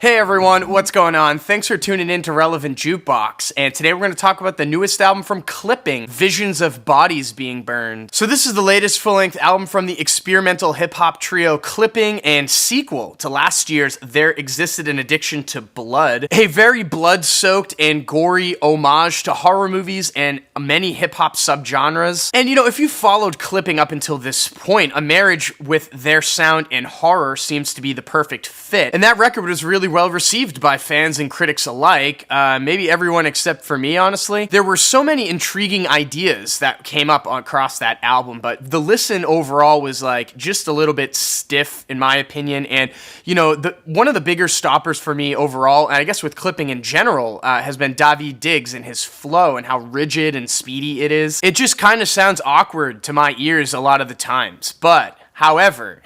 Hey everyone, what's going on? Thanks for tuning in to Relevant Jukebox, and today we're going to talk about the newest album from Clipping, Visions of Bodies Being Burned. So this is the latest full-length album from the experimental hip-hop trio Clipping and sequel to last year's There Existed an Addiction to Blood, a very blood-soaked and gory homage to horror movies and many hip-hop subgenres. And you know, if you followed Clipping up until this point, a marriage with their sound and horror seems to be the perfect fit, and that record was really well received by fans and critics alike, maybe everyone except for me, honestly. There were so many intriguing ideas that came up across that album, but the listen overall was like just a little bit stiff in my opinion, and you know, one of the bigger stoppers for me overall, and I guess with Clipping in general, has been Daveed Diggs and his flow and how rigid and speedy it is. It just kind of sounds awkward to my ears a lot of the times, but however,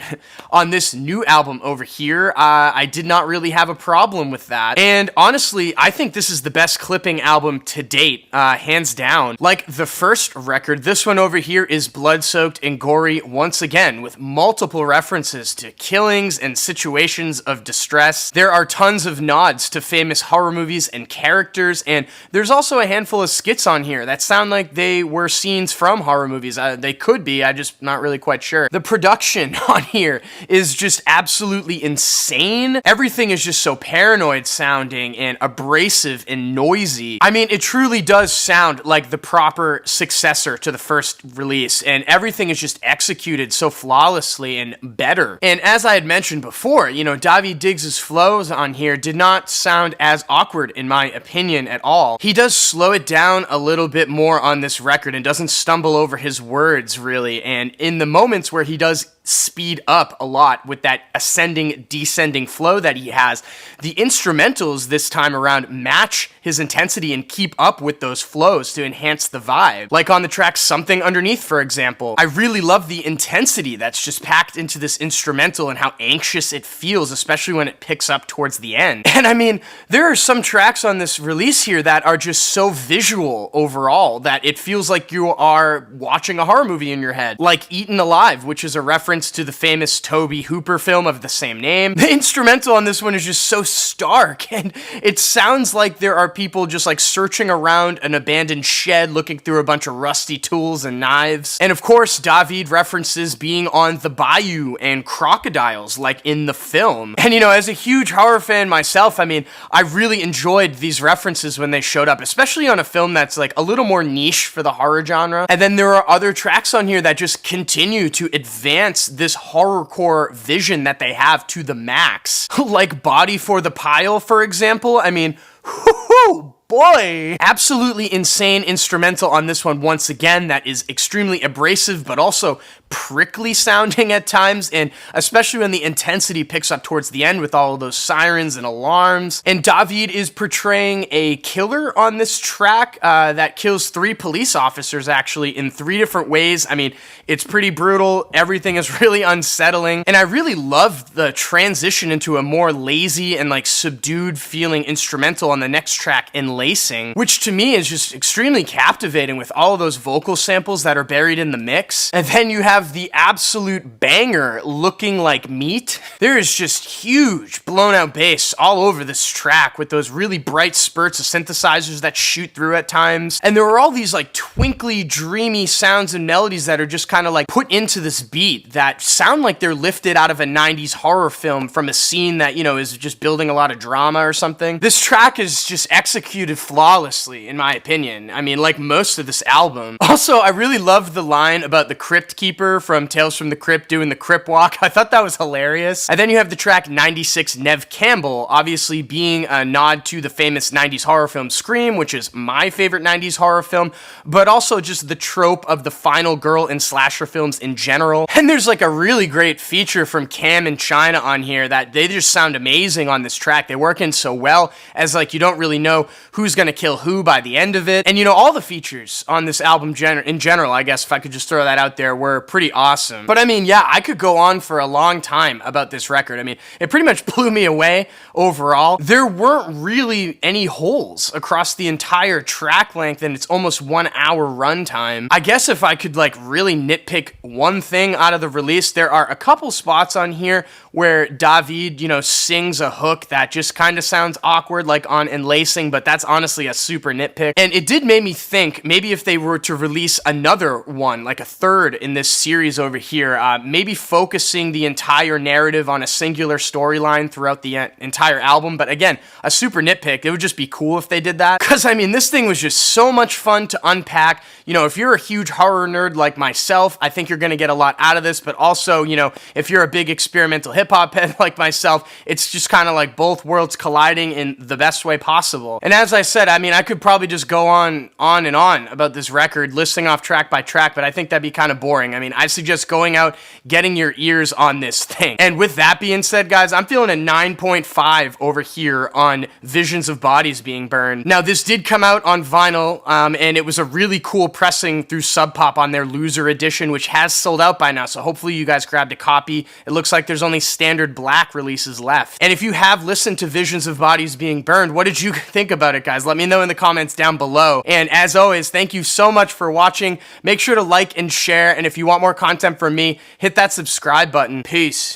on this new album over here, I did not really have a problem with that. And honestly, I think this is the best Clipping album to date, hands down. Like the first record, this one over here is blood-soaked and gory once again, with multiple references to killings and situations of distress. There are tons of nods to famous horror movies and characters, and there's also a handful of skits on here that sound like they were scenes from horror movies. They could be, I'm just not really quite sure. The production on here is just absolutely insane. Everything is just so paranoid sounding and abrasive and noisy. I mean, it truly does sound like the proper successor to the first release, and everything is just executed so flawlessly and better. And as I had mentioned before, you know, Daveed Diggs' flows on here did not sound as awkward in my opinion at all. He does slow it down a little bit more on this record and doesn't stumble over his words really, and in the moments where he does speed up a lot with that ascending, descending flow that he has, the instrumentals this time around match his intensity and keep up with those flows to enhance the vibe. Like on the track Something Underneath, for example, I really love the intensity that's just packed into this instrumental and how anxious it feels, especially when it picks up towards the end. And I mean, there are some tracks on this release here that are just so visual overall that it feels like you are watching a horror movie in your head, like Eaten Alive, which is a reference to the famous Tobe Hooper film of the same name. The instrumental on this one is just so stark, and it sounds like there are people just like searching around an abandoned shed looking through a bunch of rusty tools and knives. And of course, Daveed references being on the bayou and crocodiles like in the film. And you know, as a huge horror fan myself, I mean, I really enjoyed these references when they showed up, especially on a film that's like a little more niche for the horror genre. And then there are other tracks on here that just continue to advance this horrorcore vision that they have to the max. Like Body for the Pile, for example. I mean, whoo, boy! Absolutely insane instrumental on this one once again that is extremely abrasive but also prickly sounding at times, and especially when the intensity picks up towards the end with all of those sirens and alarms. And Daveed is portraying a killer on this track that kills 3 police officers actually in 3 different ways. I mean, it's pretty brutal. Everything is really unsettling, and I really love the transition into a more lazy and like subdued feeling instrumental on the next track, Enlacing, which to me is just extremely captivating with all of those vocal samples that are buried in the mix. And then you have the absolute banger, Looking Like Meat. There is just huge blown out bass all over this track with those really bright spurts of synthesizers that shoot through at times. And there are all these like twinkly, dreamy sounds and melodies that are just kind of like put into this beat that sound like they're lifted out of a 90s horror film from a scene that, you know, is just building a lot of drama or something. This track is just executed flawlessly, in my opinion. I mean, like most of this album. Also, I really loved the line about the Crypt Keeper from Tales from the Crypt doing the Crip Walk. I thought that was hilarious. And then you have the track 96 Nev Campbell, obviously being a nod to the famous 90s horror film Scream, which is my favorite 90s horror film, but also just the trope of the final girl in slasher films in general. And there's like a really great feature from Cam and China on here that they just sound amazing on this track. They work in so well as like you don't really know who's gonna kill who by the end of it. And you know, all the features on this album in general, I guess if I could just throw that out there, were pretty awesome. But I mean, yeah, I could go on for a long time about this record. I mean, it pretty much blew me away overall. There weren't really any holes across the entire track length, and it's almost 1 hour runtime. I guess if I could like really nitpick one thing out of the release, there are a couple spots on here where David, you know, sings a hook that just kind of sounds awkward, like on Enlacing, but that's honestly a super nitpick. And it did make me think, maybe if they were to release another one, like a third in this series over here, maybe focusing the entire narrative on a singular storyline throughout the entire album. But again, a super nitpick. It would just be cool if they did that. Because, I mean, this thing was just so much fun to unpack. You know, if you're a huge horror nerd like myself, I think you're going to get a lot out of this. But also, you know, if you're a big experimental hip-hop head like myself, it's just kind of like both worlds colliding in the best way possible. And as I said, I mean, I could probably just go on and on about this record, listing off track by track, but I think that'd be kind of boring. I mean, I suggest going out, getting your ears on this thing. And with that being said, guys, I'm feeling a 9.5 over here on Visions of Bodies Being Burned. Now, this did come out on vinyl, and it was a really cool pressing through Sub Pop on their Loser edition, which has sold out by now, so hopefully you guys grabbed a copy. It looks like there's only standard black releases left. And if you have listened to Visions of Bodies Being Burned, what did you think about it, guys? Let me know in the comments down below. And as always, thank you so much for watching. Make sure to like and share, and if you want more content from me, hit that subscribe button. Peace.